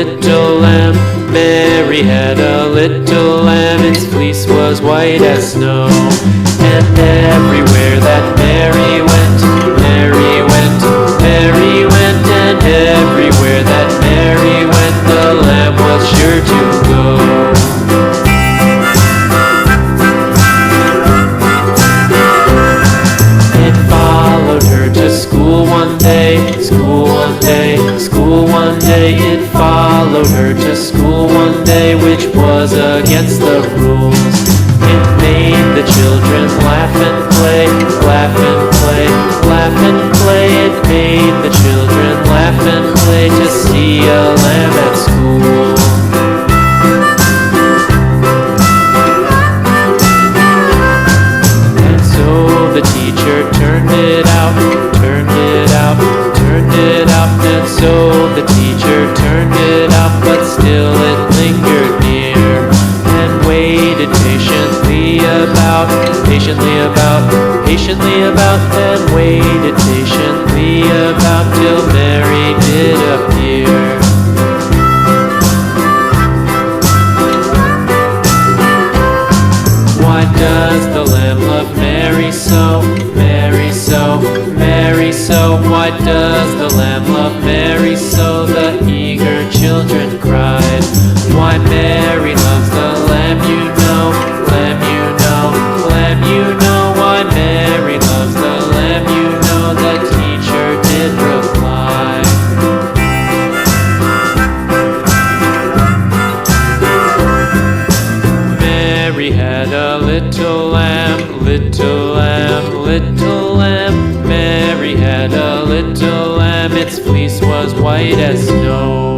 little lamb. Mary had a little lamb, its fleece was white as snow. And everywhere that Mary went, Mary went, Mary went. And everywhere that Mary went, the lamb was sure to go. It followed her to school one day, school one day, school one day. It followed her to school one day, which was against the rules. It made the children laugh and play, laugh and play, laugh and play. It made the children laugh and play to see a lamb at school. And so the teacher turned it out, turned it out, turned it out. And so the teacher turned it out, but still it lingered near and waited patiently about, patiently about, patiently about, and waited patiently about till Mary did appear. Why does the lamb love Mary so, Mary so, Mary so? Why does the lamb love Mary so? The eager children cried. Why Mary loves the lamb, you know, lamb, you know, lamb, you know. Why Mary loves the lamb, you know, the teacher did reply. Mary had a little lamb, little lamb, little lamb. Mary had a little lamb, its fleece was white as snow.